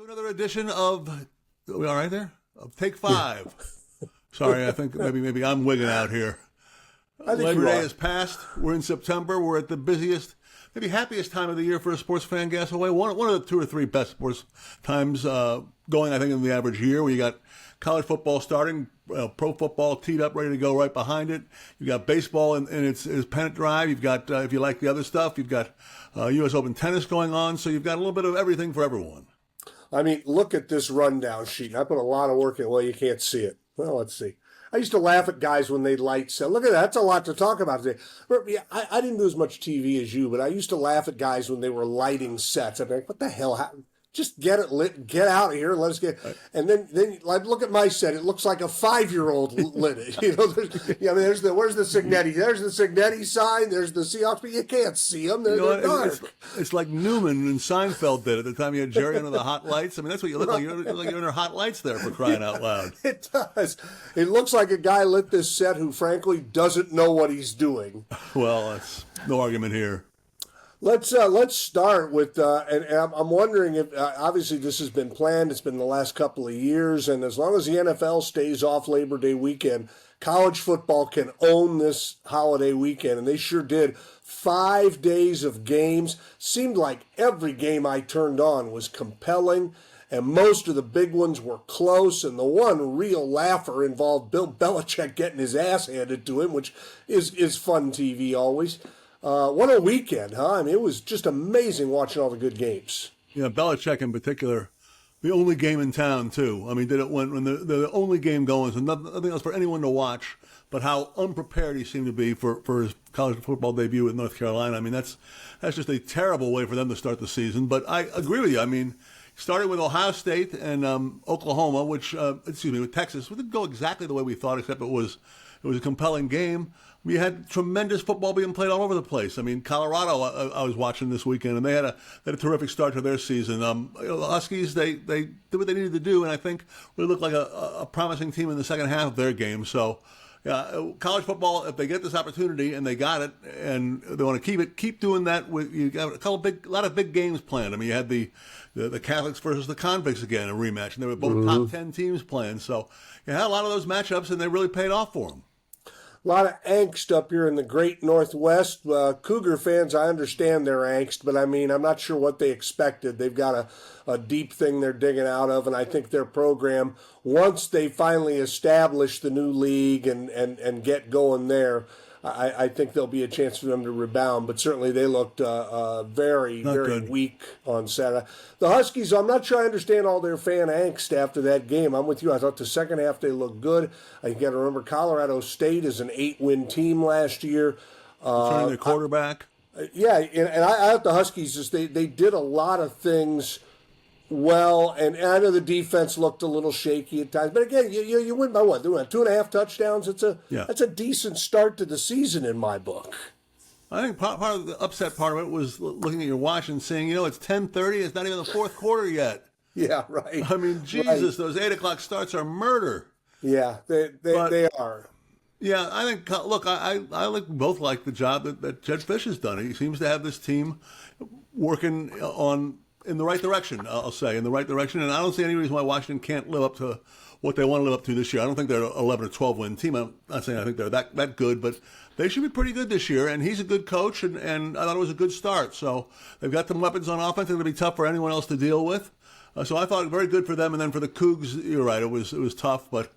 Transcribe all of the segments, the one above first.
to another edition of, are we all right there? Of Take Five. Sorry, I think maybe I'm wigging out here. Labor Day has passed. We're in September. We're at the busiest, maybe happiest time of the year for a sports fan, Gasaway. One of the 2 or 3 best sports times going, I think, in the average year, where you got college football starting, pro football teed up, ready to go right behind it. You got baseball in its pennant drive. You've got, if you like the other stuff, you've got U.S. Open tennis going on. So you've got a little bit of everything for everyone. I mean, look at this rundown sheet. I put a lot of work in. Well, you can't see it. Well, let's see. I used to laugh at guys when they'd light set. Look at that. That's a lot to talk about today. I didn't do as much TV as you, but I used to laugh at guys when they were lighting sets. I'd be like, what the hell happened? Just get it lit, get out of here, and let us get. And then like, look at my set. It looks like a 5-year-old lit it. Where's the Signetti? There's the Signetti sign. There's the Seahawks, but you can't see them. They're dark. It's like Newman and Seinfeld did at the time you had Jerry under the hot lights. I mean, that's what you look like. You look like you're under hot lights there, for crying out loud. It does. It looks like a guy lit this set who, frankly, doesn't know what he's doing. Well, that's no argument here. Let's start with, and I'm wondering if, obviously this has been planned, it's been the last couple of years, and as long as the NFL stays off Labor Day weekend, college football can own this holiday weekend, and they sure did. 5 days of games. Seemed like every game I turned on was compelling, and most of the big ones were close, and the one real laugher involved Bill Belichick getting his ass handed to him, which is fun TV always. What a weekend, huh? I mean, it was just amazing watching all the good games. Yeah, Belichick in particular, the only game in town, too. I mean, did it when the only game going, so nothing else for anyone to watch, but how unprepared he seemed to be for his college football debut with North Carolina. I mean, that's just a terrible way for them to start the season. But I agree with you. I mean, starting with Ohio State and Oklahoma, with Texas, it didn't go exactly the way we thought, except it was a compelling game. We had tremendous football being played all over the place. I mean, Colorado, I was watching this weekend, and they had a terrific start to their season. The Huskies, they did what they needed to do, and I think really looked like a promising team in the second half of their game. So, college football, if they get this opportunity and they got it, and they want to keep doing that. You got a lot of big games planned. I mean, you had the Catholics versus the Convicts again, a rematch, and they were both top 10 teams playing. So, you had a lot of those matchups, and they really paid off for them. A lot of angst up here in the great Northwest. Cougar fans, I understand their angst, but I mean, I'm not sure what they expected. They've got a deep thing they're digging out of, and I think their program, once they finally establish the new league and get going there, I think there'll be a chance for them to rebound, but certainly they looked very weak on Saturday. The Huskies, I'm not sure I understand all their fan angst after that game. I'm with you. I thought the second half they looked good. You got to remember Colorado State is an 8-win team last year. Turning their quarterback. And I thought the Huskies, they did a lot of things well, and I know the defense looked a little shaky at times, but again, you win by what? 2.5 touchdowns. That's a decent start to the season in my book. I think part of the upset part of it was looking at your watch and saying, it's 10:30. It's not even the fourth quarter yet. Yeah, right. I mean, Jesus, Those 8 o'clock starts are murder. Yeah, they are. Yeah, I think. Look, I both like the job that Jed Fish has done. He seems to have this team working in the right direction, I'll say, in the right direction. And I don't see any reason why Washington can't live up to what they want to live up to this year. I don't think they're an 11 or 12 win team. I'm not saying I think they're that good, but they should be pretty good this year. And he's a good coach, and I thought it was a good start. So they've got some weapons on offense that will be tough for anyone else to deal with. So I thought very good for them. And then for the Cougs, you're right, it was tough, but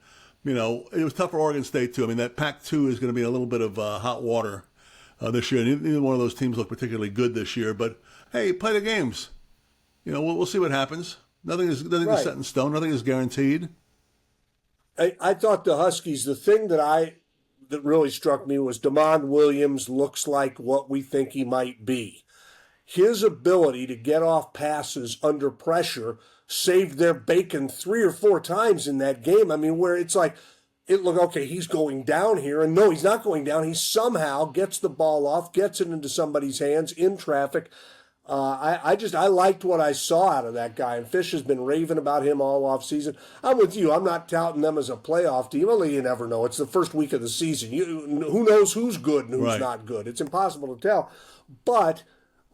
it was tough for Oregon State too. I mean, that Pac-2 is going to be a little bit of hot water this year. And neither one of those teams look particularly good this year. But hey, play the games. We'll see what happens. Nothing is set in stone. Nothing is guaranteed. I thought the Huskies, the thing that really struck me was DeMond Williams looks like what we think he might be. His ability to get off passes under pressure saved their bacon 3 or 4 times in that game. I mean, where it's like, he's going down here, and no, he's not going down. He somehow gets the ball off, gets it into somebody's hands in traffic. I liked what I saw out of that guy, and Fish has been raving about him all off season. I'm with you. I'm not touting them as a playoff team. Only you never know. It's the first week of the season. Who knows who's good and who's not good? It's impossible to tell. But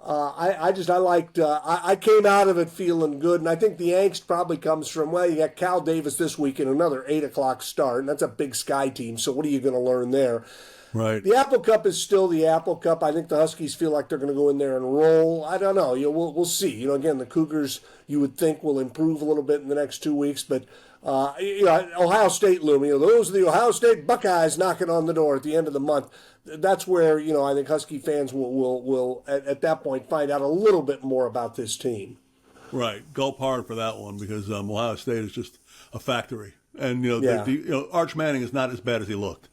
I came out of it feeling good, and I think the angst probably comes from, well, you got Cal Davis this week in another 8 o'clock start, and that's a Big Sky team. So what are you going to learn there? Right. The Apple Cup is still the Apple Cup. I think the Huskies feel like they're going to go in there and roll. I don't know. We'll see. Again, the Cougars you would think will improve a little bit in the next 2 weeks, but Ohio State looming. Those are the Ohio State Buckeyes knocking on the door at the end of the month. That's where I think Husky fans will at that point find out a little bit more about this team. Right. Go hard for that one because Ohio State is just a factory, and Arch Manning is not as bad as he looked.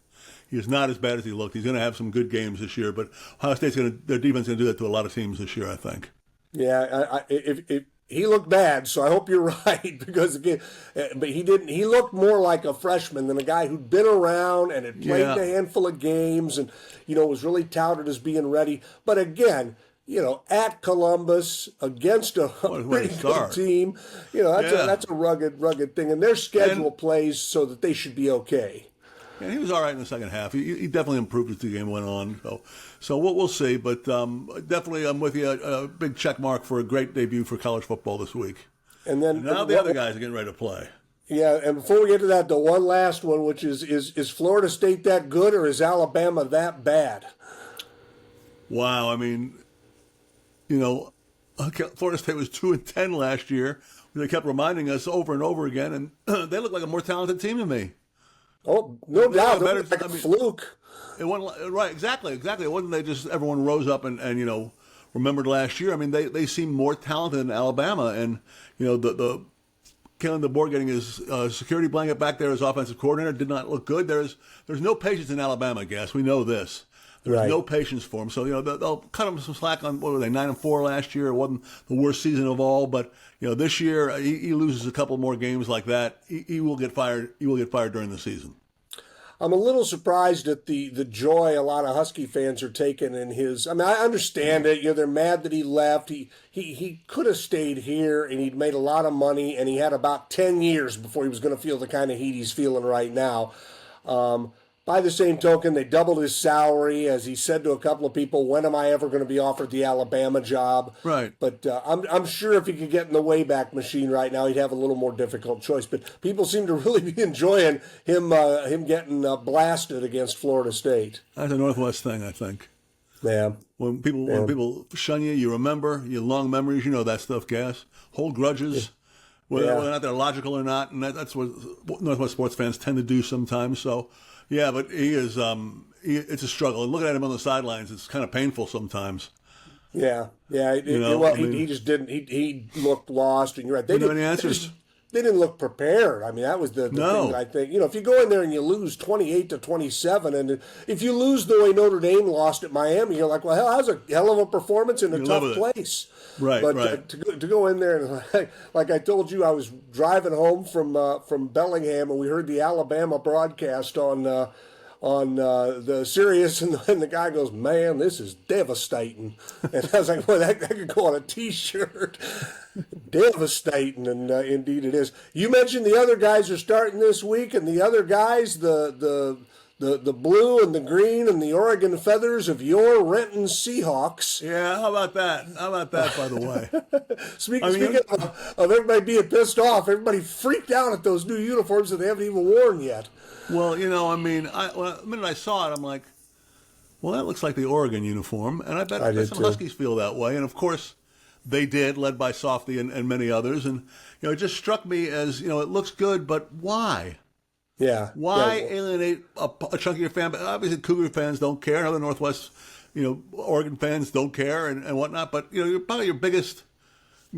He is not as bad as he looked. He's going to have some good games this year, but Ohio State's their defense is going to do that to a lot of teams this year, I think. Yeah, if he looked bad, so I hope you're right because again, but he didn't. He looked more like a freshman than a guy who'd been around and had played a handful of games and was really touted as being ready. But again, at Columbus against a pretty good team, that's a rugged thing, and their schedule plays so that they should be okay. And he was all right in the second half. He definitely improved as the game went on. So we'll see. But definitely, I'm with you. A big check mark for a great debut for college football this week. And now the other guys are getting ready to play. Yeah, and before we get to that, the one last one, which is Florida State that good or is Alabama that bad? Wow. I mean, Florida State was 2-10 last year. They kept reminding us over and over again, and they look like a more talented team than me. Oh, no doubt. It was like a fluke. It wasn't right, exactly. It wasn't they just everyone rose up and remembered last year. I mean, they seemed more talented than Alabama, and the Kalen DeBoer getting his security blanket back there as offensive coordinator did not look good. There's no patience in Alabama, Gas. We know this. There's no patience for him. So they'll cut him some slack on what were they 9-4 last year. It wasn't the worst season of all, but this year he loses a couple more games like that. He will get fired. He will get fired during the season. I'm a little surprised at the joy a lot of Husky fans are taking in his. I mean, I understand it. They're mad that he left. He could have stayed here, and he'd made a lot of money, and he had about 10 years before he was going to feel the kind of heat he's feeling right now. By the same token, they doubled his salary, as he said to a couple of people, when am I ever going to be offered the Alabama job? Right. But I'm sure if he could get in the Wayback Machine right now, he'd have a little more difficult choice. But people seem to really be enjoying him getting blasted against Florida State. That's a Northwest thing, I think. Yeah. When people shun you, you remember, you long memories, that stuff, Gas. Hold grudges. Whether or not they're logical or not, and that's what Northwest sports fans tend to do sometimes. So, yeah, but he is. It's a struggle. And looking at him on the sidelines, it's kind of painful sometimes. Yeah. He just didn't. He looked lost, and you're right. They didn't have any answers. They didn't look prepared. I mean, that was the thing that I think. If you go in there and you lose 28-27, and if you lose the way Notre Dame lost at Miami, you're like, well, hell, that's a hell of a performance in a tough place. Right, but right. To go in there and like I told you, I was driving home from Bellingham, and we heard the Alabama broadcast on the Sirius, and the guy goes, "Man, this is devastating." And I was like, "Well, that could go on a T-shirt." Devastating, and indeed it is. You mentioned the other guys are starting this week, and the other guys, the blue and the green and the Oregon feathers of your Renton Seahawks. Yeah, how about that? By the way? Speaking of everybody being pissed off, everybody freaked out at those new uniforms that they haven't even worn yet. Well, the minute I saw it, I'm like, well, that looks like the Oregon uniform, and I bet some Huskies feel that way, and of course they did, led by Softy and many others, and it just struck me as, it looks good, but why? Yeah. Why alienate a chunk of your fan? But obviously, Cougar fans don't care. Other Northwest, Oregon fans don't care and whatnot. But you're probably your biggest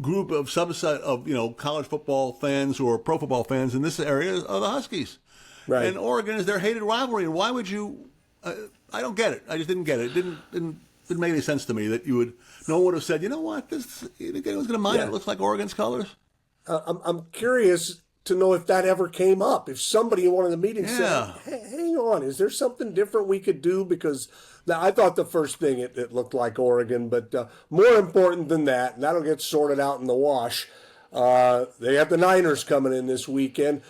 group of subset of college football fans or pro football fans in this area are the Huskies. Right. And Oregon is their hated rivalry. And why would you? I don't get it. I just didn't get it. It didn't make any sense to me that no one would have said, you know what, this was going to mind. It looks like Oregon's colors. I'm curious to know if that ever came up. If somebody in one of the meetings said, hey, hang on, is there something different we could do? Because I thought the first thing it looked like Oregon, but more important than that, and that'll get sorted out in the wash, they have the Niners coming in this weekend.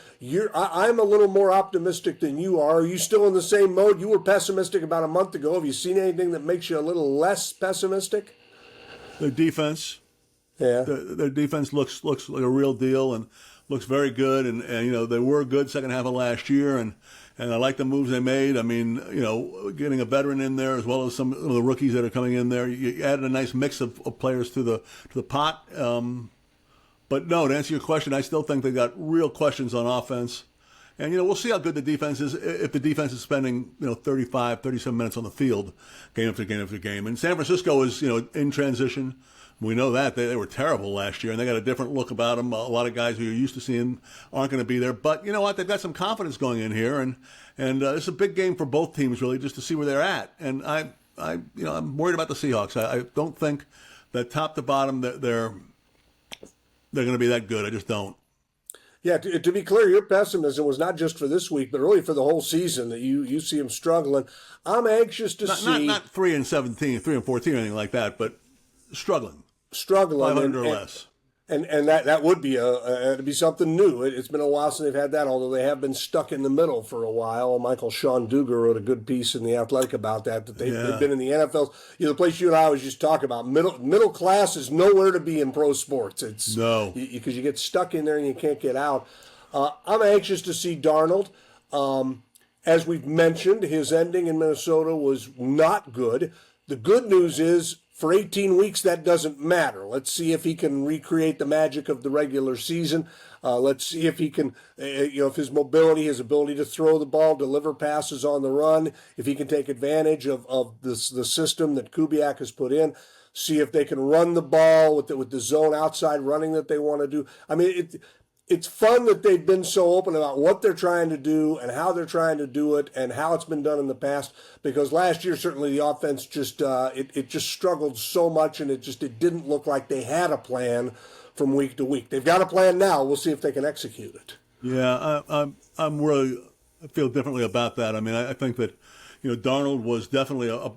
I'm a little more optimistic than you are. Are you still in the same mode? You were pessimistic about a month ago. Have you seen anything that makes you a little less pessimistic? Their defense. Yeah. Their defense looks like a real deal and looks very good. And they were good second half of last year. And I like the moves they made. I mean, getting a veteran in there as well as some of the rookies that are coming in there. You added a nice mix of players to the pot. But no, to answer your question, I still think they got real questions on offense. And, we'll see how good the defense is if the defense is spending, 35, 37 minutes on the field game after game after game. And San Francisco is, in transition. We know that. They were terrible last year, and they got a different look about them. A lot of guys who you're used to seeing aren't going to be there. But you know what? They've got some confidence going in here, and it's a big game for both teams, really, just to see where they're at. And I'm worried about the Seahawks. I don't think that top to bottom they're going to be that good. I just don't. Yeah, to be clear, your pessimism was not just for this week, but really for the whole season, that you see them struggling. I'm anxious to see... Not 3-17, 3-14 or anything like that, but struggling. 500 or less. And that would be it'd be something new. It's been a while since they've had that, although they have been stuck in the middle for a while. Michael Sean Dugar wrote a good piece in The Athletic about that they've been in the NFL. The place you and I always just talk about, middle class is nowhere to be in pro sports. It's no. Because you get stuck in there and you can't get out. I'm anxious to see Darnold. As we've mentioned, his ending in Minnesota was not good. The good news is, for 18 weeks, that doesn't matter. Let's see if he can recreate the magic of the regular season. Let's see if he can, if his mobility, his ability to throw the ball, deliver passes on the run, if he can take advantage of the system that Kubiak has put in. See if they can run the ball with the zone outside running that they want to do. I mean, it's fun that they've been so open about what they're trying to do and how they're trying to do it and how it's been done in the past. Because last year, certainly the offense just it just struggled so much, and it didn't look like they had a plan from week to week. They've got a plan now. We'll see if they can execute it. Yeah, I'm really I feel differently about that. I mean, I think that Darnold was definitely a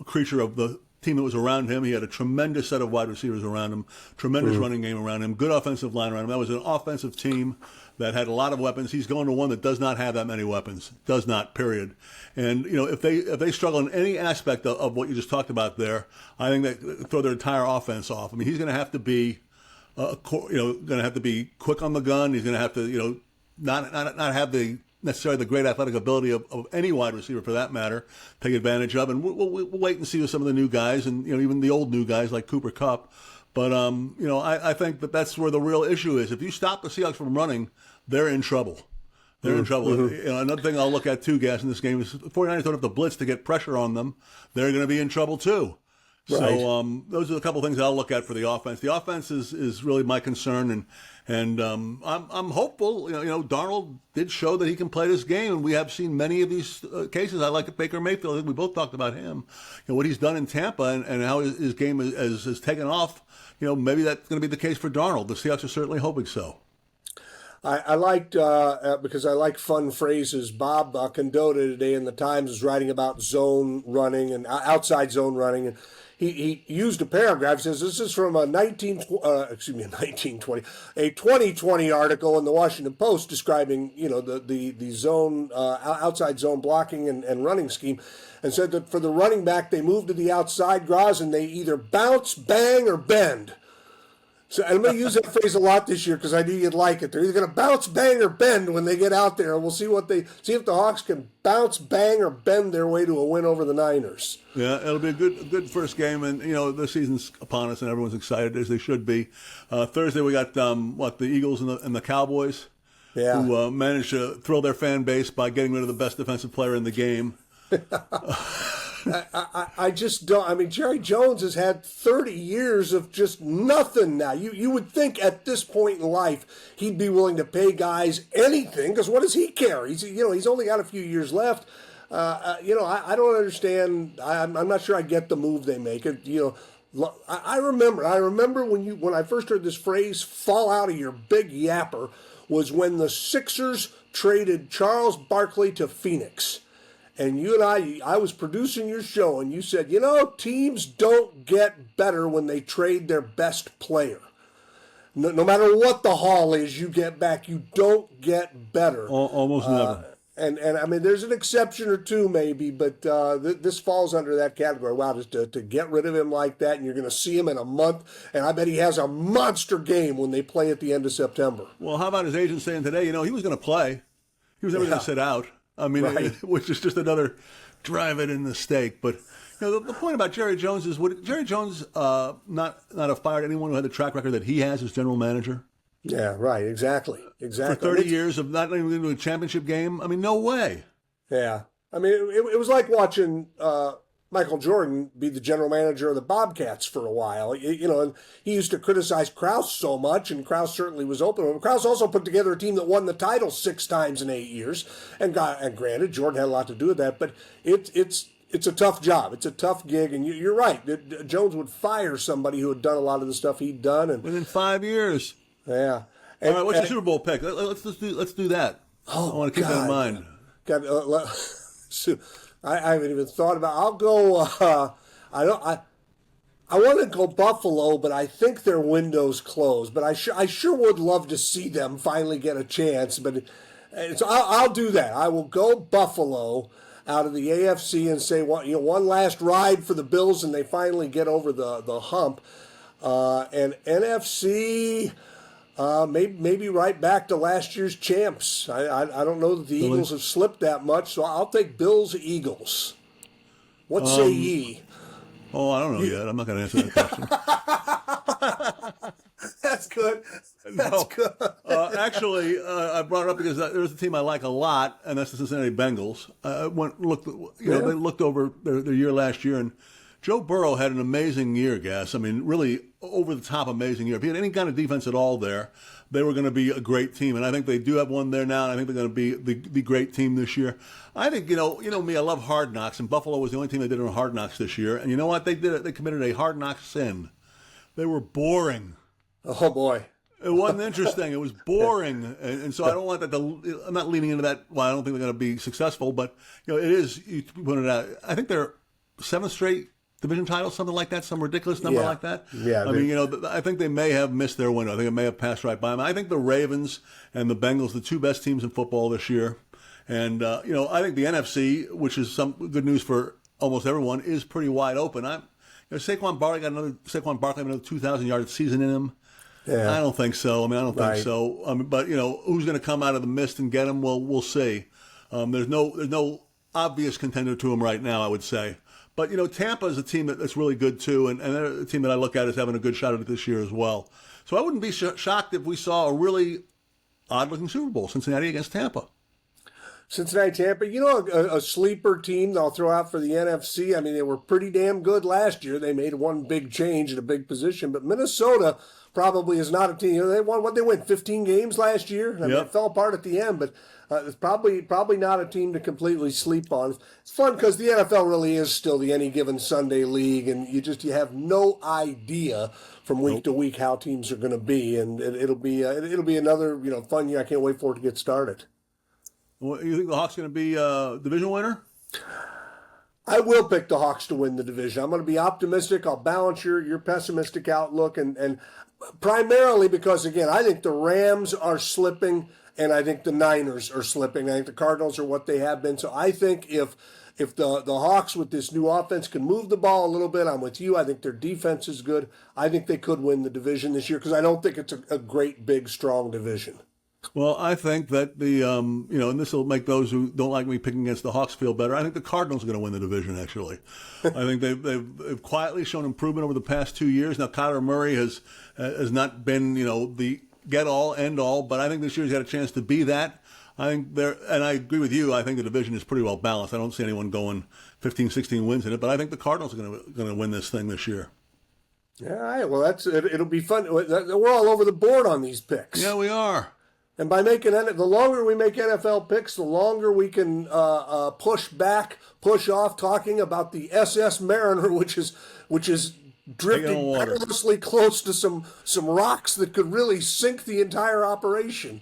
creature of the team that was around him. He had a tremendous set of wide receivers around him, tremendous running game around him, good offensive line around him. That was an offensive team that had a lot of weapons. He's going to one that does not have that many weapons. Does not, period. And, if they struggle in any aspect of what you just talked about there, I think they throw their entire offense off. I mean, he's going to have to be, quick on the gun. He's going to have to, not have necessarily the great athletic ability of any wide receiver for that matter, take advantage of. And we'll wait and see with some of the new guys and, even the old new guys like Cooper Kupp. But, I think that's where the real issue is. If you stop the Seahawks from running, they're in trouble. They're in trouble. Mm-hmm. Another thing I'll look at, too, Gas, in this game is the 49ers don't have the blitz to get pressure on them. They're going to be in trouble, too. Right. So those are a couple of things I'll look at for the offense. The offense is really my concern, and I'm hopeful. Darnold did show that he can play this game, and we have seen many of these cases. I like Baker Mayfield. I think we both talked about him. What he's done in Tampa and how his game has taken off. Maybe that's going to be the case for Darnold. The Seahawks are certainly hoping so. I liked, because I like fun phrases, Bob Condotta today in the Times was writing about zone running and outside zone running, and he used a paragraph. He says this is from a 2020 article in the Washington Post describing the zone outside zone blocking and running scheme, and said that for the running back they move to the outside, Groz, and they either bounce, bang, or bend. So I'm going to use that phrase a lot this year because I knew you'd like it. They're either going to bounce, bang, or bend when they get out there. And we'll see see if the Hawks can bounce, bang, or bend their way to a win over the Niners. Yeah, it'll be a good first game, and the season's upon us, and everyone's excited as they should be. Thursday we got the Eagles and the Cowboys, who managed to thrill their fan base by getting rid of the best defensive player in the game. I just don't. I mean, Jerry Jones has had 30 years of just nothing now. You would think at this point in life he'd be willing to pay guys anything, because what does he care? He's only got a few years left. I don't understand. I'm not sure I get the move they make. I remember when I first heard this phrase "fall out of your big yapper" was when the Sixers traded Charles Barkley to Phoenix. And you and I was producing your show, and you said, teams don't get better when they trade their best player. No matter what the haul is you get back, you don't get better. Almost never. And I mean, there's an exception or two maybe, but this falls under that category. Wow, just to get rid of him like that, and you're going to see him in a month, and I bet he has a monster game when they play at the end of September. Well, how about his agent saying today, he was going to play. He was never going to sit out. I mean, Right. which is just another drive it in the stake. But the point about Jerry Jones is, would Jerry Jones not have fired anyone who had the track record that he has as general manager? Yeah, right. Exactly. For 30 Exactly. years of not even going to a championship game? I mean, no way. Yeah. I mean, it was like watching Michael Jordan be the general manager of the Bobcats for a while. And he used to criticize Krause so much, and Krause certainly was open. But Krause also put together a team that won the title 6 times in 8 years. And granted, Jordan had a lot to do with that, but it's a tough job. It's a tough gig, and you're right. Jones would fire somebody who had done a lot of the stuff he'd done, and Within 5 years. yeah. All right, what's your Super Bowl pick? Let's do that. Oh, I want to keep that in mind. God, I haven't even thought about. I'll go. I want to go Buffalo, but I think their window's closed. But I sure would love to see them finally get a chance. But so I'll do that. I will go Buffalo out of the AFC and say one last ride for the Bills, and they finally get over the hump. And NFC. Maybe right back to last year's champs. I don't know that the Eagles have slipped that much, so I'll take Bills-Eagles. What say ye? Oh, I don't know yet. I'm not going to answer that question. That's good. That's good. Actually, I brought it up because there's a team I like a lot, and that's the Cincinnati Bengals. They looked over their year last year, and Joe Burrow had an amazing year, Gas. I mean, really over-the-top amazing year. If he had any kind of defense at all there, they were going to be a great team. And I think they do have one there now, and I think they're going to be the great team this year. I think, you know me, I love Hard Knocks, and Buffalo was the only team that did it on Hard Knocks this year. And you know what? They did it. They committed a Hard Knocks sin. They were boring. Oh, boy. It wasn't interesting. It was boring, and so I don't want that to. I'm not leaning into that. Well, I don't think they're going to be successful, but it is. You put it out. I think they're 7th straight division title, something like that, some ridiculous number like that. Yeah. I mean, I think they may have missed their window. I think it may have passed right by them. I think the Ravens and the Bengals, the two best teams in football this year, and I think the NFC, which is some good news for almost everyone, is pretty wide open. Saquon Barkley got another 2,000-yard season in him. Yeah. I don't think so. I mean, I don't think so. But who's going to come out of the mist and get him? Well, we'll see. There's no obvious contender to him right now, I would say. But Tampa is a team that's really good too, and they're a team that I look at as having a good shot at it this year as well. So I wouldn't be shocked if we saw a really odd-looking Super Bowl, Cincinnati against Tampa. Cincinnati-Tampa, a sleeper team that I'll throw out for the NFC. I mean, they were pretty damn good last year. They made one big change in a big position, but Minnesota probably is not a team. They win 15 games last year. I mean, it fell apart at the end, but it's probably not a team to completely sleep on. It's fun because the NFL really is still the any given Sunday league, and you have no idea from week to week how teams are going to be, and it'll be another fun year. I can't wait for it to get started. Well, you think the Hawks going to be a division winner? I will pick the Hawks to win the division. I'm going to be optimistic. I'll balance your pessimistic outlook, and primarily because, again, I think the Rams are slipping, and I think the Niners are slipping. I think the Cardinals are what they have been. So I think if the Hawks with this new offense can move the ball a little bit, I'm with you. I think their defense is good. I think they could win the division this year because I don't think it's a great, big, strong division. Well, I think that and this will make those who don't like me picking against the Hawks feel better. I think the Cardinals are going to win the division, actually. I think they've quietly shown improvement over the past 2 years. Now, Kyler Murray has not been, the get-all, end-all, but I think this year he's got a chance to be that. I think and I agree with you, I think the division is pretty well balanced. I don't see anyone going 15, 16 wins in it, but I think the Cardinals are going to win this thing this year. All right, well, it'll be fun. We're all over the board on these picks. Yeah, we are. And by the longer we make NFL picks, the longer we can push off talking about the SS Mariner, which is drifting perilously close to some rocks that could really sink the entire operation.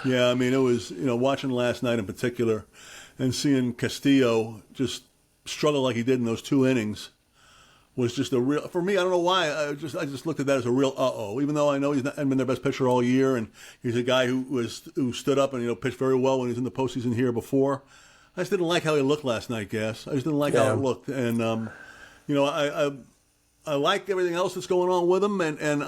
Yeah, I mean, it was, watching last night in particular and seeing Castillo just struggle like he did in those 2 innings. was just a real, for me, I don't know why, I just looked at that as a real uh-oh, even though I know he's not been their best pitcher all year, and he's a guy who stood up and, pitched very well when he was in the postseason here before. I just didn't like how he looked last night, Gas. I just didn't like how it looked. And, I like everything else that's going on with him, and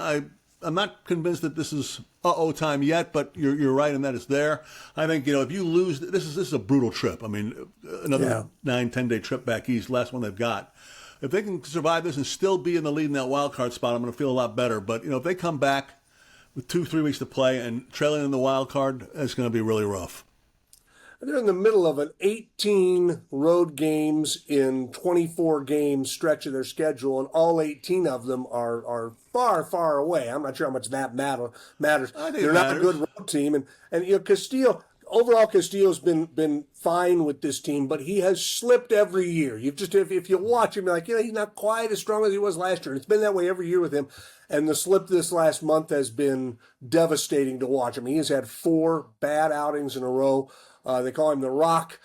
I'm not convinced that this is uh-oh time yet, but you're right in that it's there. I think, if you lose, this is a brutal trip. I mean, another 9-10 day trip back east, last one they've got. If they can survive this and still be in the lead in that wild card spot, I'm going to feel a lot better. But, if they come back with 2-3 weeks to play and trailing in the wild card, it's going to be really rough. They're in the middle of an 18 road games in 24 game stretch of their schedule, and all 18 of them are far, far away. I'm not sure how much that matters. They're not a good road team, and Castillo. Overall, Castillo's been fine with this team, but he has slipped every year. If you watch him, you're like, he's not quite as strong as he was last year. And it's been that way every year with him. And the slip this last month has been devastating to watch. I mean, he has had 4 bad outings in a row. They call him the Rock.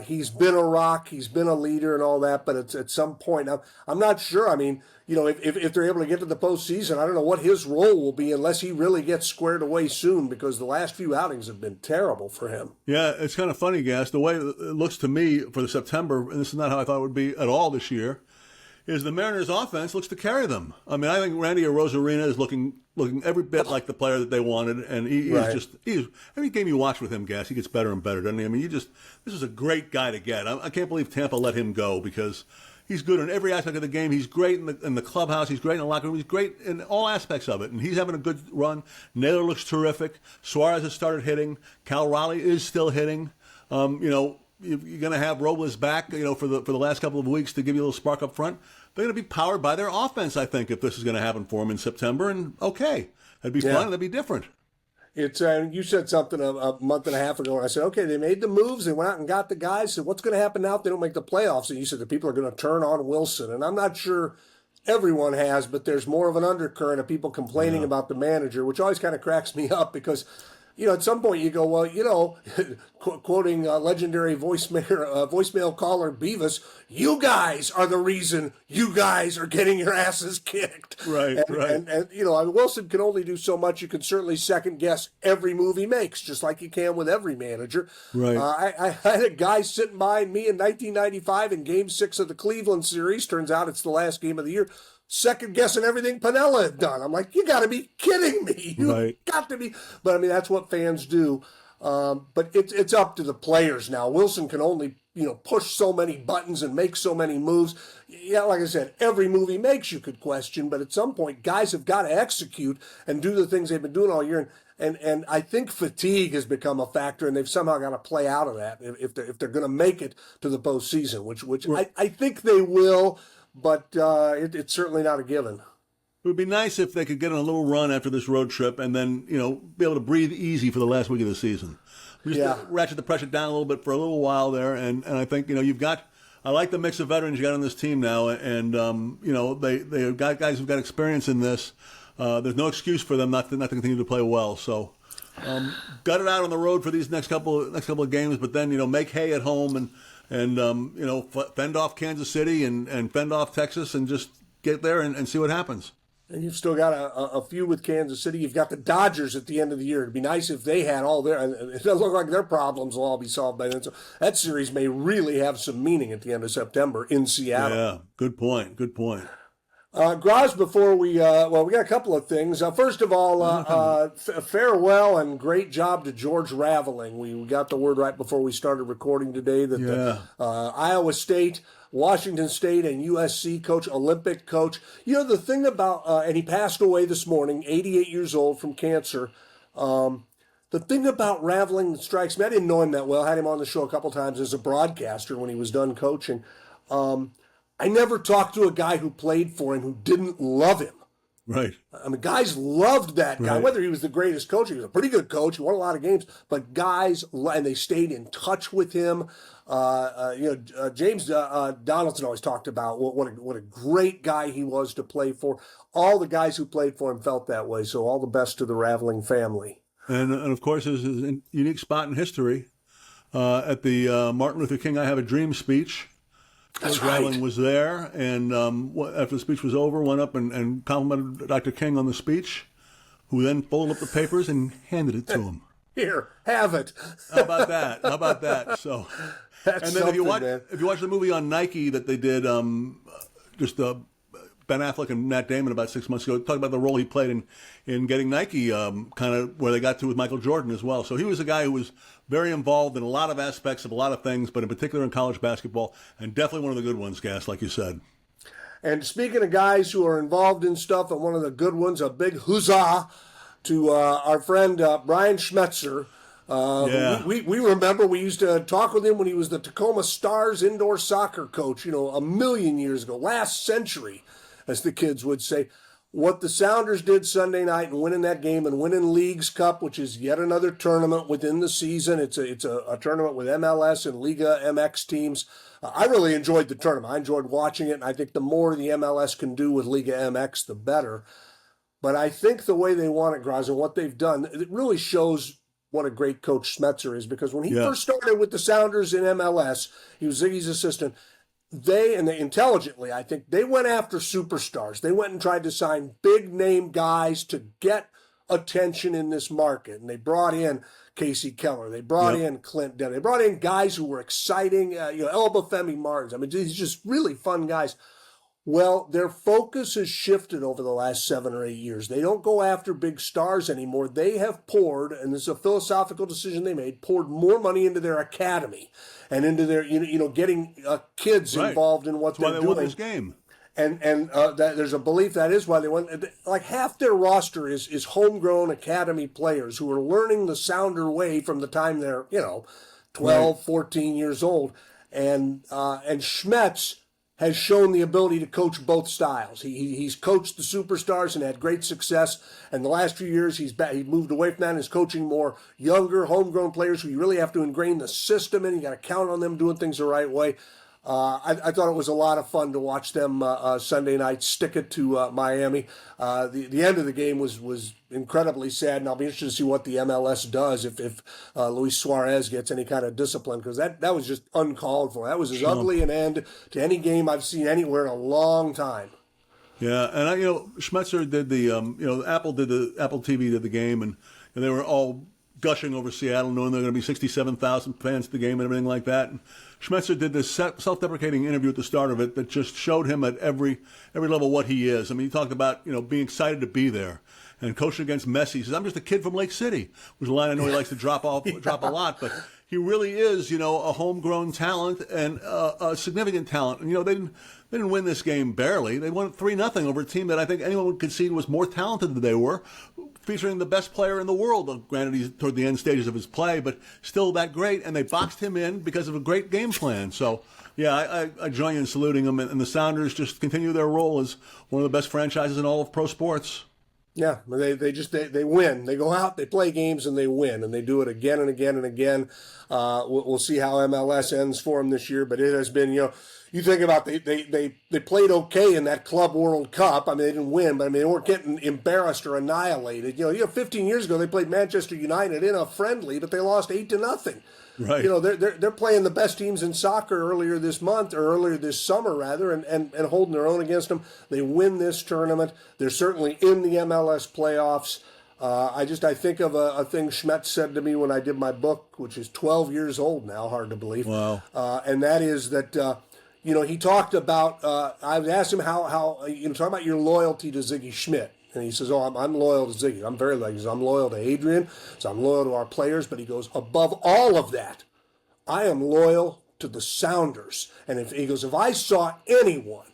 He's been a rock. He's been a leader and all that. But it's at some point, I'm not sure. I mean, if they're able to get to the postseason, I don't know what his role will be unless he really gets squared away soon, because the last few outings have been terrible for him. Yeah, it's kind of funny, Gas. The way it looks to me for the September, and this is not how I thought it would be at all this year, is the Mariners' offense looks to carry them. I mean, I think Randy Arozarena is looking every bit like the player that they wanted, and he's every game you watch with him, Gas, he gets better and better, doesn't he? I mean, this is a great guy to get. I can't believe Tampa let him go, because he's good in every aspect of the game. He's great in the clubhouse. He's great in the locker room. He's great in all aspects of it, and he's having a good run. Naylor looks terrific. Suarez has started hitting. Cal Raleigh is still hitting. You're going to have Robles back, for the last couple of weeks to give you a little spark up front. They're going to be powered by their offense, I think, if this is going to happen for them in September. And okay, that'd be fun. That'd be different. It's you said something a month and a half ago, and I said, okay, they made the moves. They went out and got the guys. So what's going to happen now if they don't make the playoffs? And you said the people are going to turn on Wilson. And I'm not sure everyone has, but there's more of an undercurrent of people complaining about the manager, which always kind of cracks me up, because at some point you go, well, quoting legendary voicemail caller Beavis, you guys are the reason you guys are getting your asses kicked. Right. And Wilson can only do so much. You can certainly second guess every move he makes, just like you can with every manager. Right. I had a guy sitting behind me in 1995 in Game 6 of the Cleveland series. Turns out it's the last game of the year. Second guessing everything Piniella had done. I'm like, you got to be kidding me. You got to be. But I mean, that's what fans do. But it's up to the players now. Wilson can only, push so many buttons and make so many moves. Yeah, like I said, every move he makes you could question, but at some point, guys have got to execute and do the things they've been doing all year. And I think fatigue has become a factor, and they've somehow got to play out of that if they're going to make it to the postseason, which I think they will. But it's certainly not a given. It would be nice if they could get on a little run after this road trip and then, be able to breathe easy for the last week of the season. Just ratchet the pressure down a little bit for a little while there. And I think, I like the mix of veterans you got on this team now. And, they've got guys who've got experience in this. There's no excuse for them not to continue to play well. So gut it out on the road for these next couple of games, but then, make hay at home and fend off Kansas City and fend off Texas and just get there and see what happens. And you've still got a few with Kansas City. You've got the Dodgers at the end of the year. It'd be nice if they had all their, and it doesn't look like their problems will all be solved by then. So that series may really have some meaning at the end of September in Seattle. Yeah, good point. Groz, before we got a couple of things. First of all, farewell and great job to George Raveling. We got the word right before we started recording today that the Iowa State, Washington State, and USC coach, Olympic coach. The thing about, and he passed away this morning, 88 years old from cancer. The thing about Raveling that strikes me, I didn't know him that well, had him on the show a couple times as a broadcaster when he was done coaching. I never talked to a guy who played for him who didn't love him. Right. I mean, guys loved that guy. Right. Whether he was the greatest coach, he was a pretty good coach. He won a lot of games, but guys, and they stayed in touch with him. James Donaldson always talked about what a great guy he was to play for. All the guys who played for him felt that way. So all the best to the Raveling family. And of course, there's a unique spot in history at the Martin Luther King "I Have a Dream" speech. George Raveling was there, and after the speech was over, went up and complimented Dr. King on the speech, who then folded up the papers and handed it to him. Here, have it. How about that? How about that? So, That's and then if you watch the movie on Nike that they did, Ben Affleck and Matt Damon about 6 months ago, talk about the role he played in getting Nike kind of where they got to with Michael Jordan as well. So he was a guy who was very involved in a lot of aspects of a lot of things, but in particular in college basketball, and definitely one of the good ones, Gas, like you said. And speaking of guys who are involved in stuff, and one of the good ones, a big huzzah to our friend Brian Schmetzer. We remember we used to talk with him when he was the Tacoma Stars indoor soccer coach, a million years ago, last century, as the kids would say. What the Sounders did Sunday night and winning that game and winning Leagues Cup, which is yet another tournament within the season. It's a tournament with MLS and Liga MX teams. I really enjoyed the tournament. I enjoyed watching it, and I think the more the MLS can do with Liga MX, the better. But I think the way they want it, Groz, and what they've done, it really shows what a great coach Schmetzer is, because when he first started with the Sounders in MLS, he was Ziggy's assistant. They intelligently, I think, they went after superstars. They went and tried to sign big-name guys to get attention in this market. And they brought in Casey Keller. They brought in Clint Denny. They brought in guys who were exciting, Elbafemi Martins. I mean, these just really fun guys. Well, their focus has shifted over the last 7 or 8 years. They don't go after big stars anymore. They have poured, and this is a philosophical decision they made, poured more money into their academy and into their, getting kids involved in what they're doing. Won this game. And there's a belief that is why they won. Like half their roster is homegrown academy players who are learning the Sounder way from the time they're 12, 14 years old. And Schmetz has shown the ability to coach both styles. He's coached the superstars and had great success. And the last few years, he moved away from that and is coaching more younger, homegrown players who you really have to ingrain the system in. You got to count on them doing things the right way. I thought it was a lot of fun to watch them Sunday night stick it to Miami. The end of the game was incredibly sad, and I'll be interested to see what the MLS does if Luis Suarez gets any kind of discipline, because that was just uncalled for. That was as ugly an end to any game I've seen anywhere in a long time. Yeah, and Schmetzer did the Apple TV did the game, and they were all gushing over Seattle, knowing there were going to be 67,000 fans at the game and everything like that. And Schmetzer did this self-deprecating interview at the start of it that just showed him at every level what he is. I mean, he talked about being excited to be there and coaching against Messi. He says, "I'm just a kid from Lake City," which is a line I know he likes to drop a lot, but he really is a homegrown talent and a significant talent. And they didn't win this game barely. They won 3-0 over a team that I think anyone would concede was more talented than they were, featuring the best player in the world. Granted, he's toward the end stages of his play, but still that great. And they boxed him in because of a great game plan. So, yeah, I join you in saluting them. And the Sounders just continue their role as one of the best franchises in all of pro sports. Yeah, they win. They go out, they play games, and they win, and they do it again and again and again. We'll see how MLS ends for them this year, but it has been, you think about they played okay in that Club World Cup. I mean, they didn't win, but they weren't getting embarrassed or annihilated. 15 years ago they played Manchester United in a friendly, but they lost 8-0. Right. They're playing the best teams in soccer earlier this summer rather, and holding their own against them. They win this tournament. They're certainly in the MLS playoffs. I think of a thing Schmetz said to me when I did my book, which is 12 years old now, hard to believe. Wow. And that is that, he talked about, I asked him how talk about your loyalty to Ziggy Schmidt. And he says, I'm loyal to Ziggy. I'm very loyal. He says, I'm loyal to Adrian. So I'm loyal to our players. But he goes, above all of that, I am loyal to the Sounders. And if I saw anyone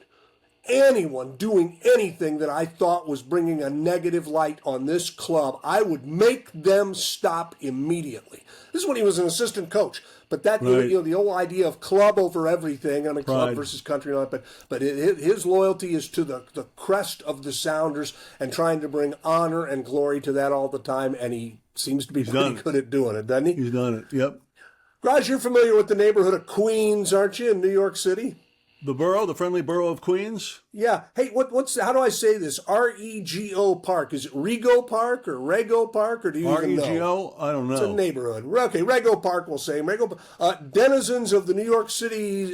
doing anything that I thought was bringing a negative light on this club, I would make them stop immediately. This is when he was an assistant coach. But that, right. The whole idea of club over everything, I mean, club Pride. versus country and all that, but his loyalty is to the crest of the Sounders and trying to bring honor and glory to that all the time, and he seems to be pretty good at doing it, doesn't he? He's done it, yep. Groz, you're familiar with the neighborhood of Queens, aren't you, in New York City? The borough, the friendly borough of Queens. Yeah. Hey, how do I say this? REGO Park. Is it Rego Park or Rego Park, or do you even know? REGO? I don't know. It's a neighborhood. Okay, Rego Park, we'll say. Denizens of the New York City,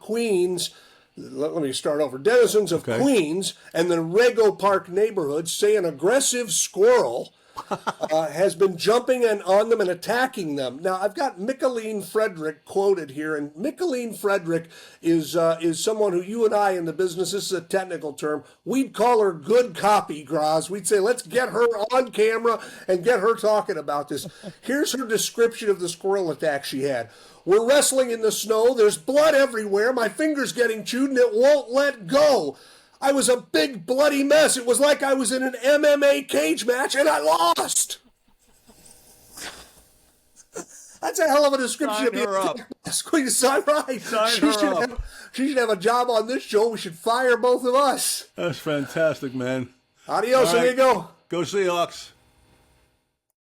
Queens. Let me start over. Denizens of Queens and the Rego Park neighborhood say an aggressive squirrel has been jumping on them and attacking them. Now, I've got Micheline Frederick quoted here, and Micheline Frederick is someone who you and I in the business, this is a technical term, we'd call her good copy, Groz. We'd say, let's get her on camera and get her talking about this. Here's her description of the squirrel attack she had. We're wrestling in the snow. There's blood everywhere. My finger's getting chewed, and it won't let go. I was a big bloody mess. It was like I was in an MMA cage match, and I lost. That's a hell of a description of her up. Sign right. Sign her up. She should have a job on this show. We should fire both of us. That's fantastic, man. Adios, All right. amigo. Go Seahawks.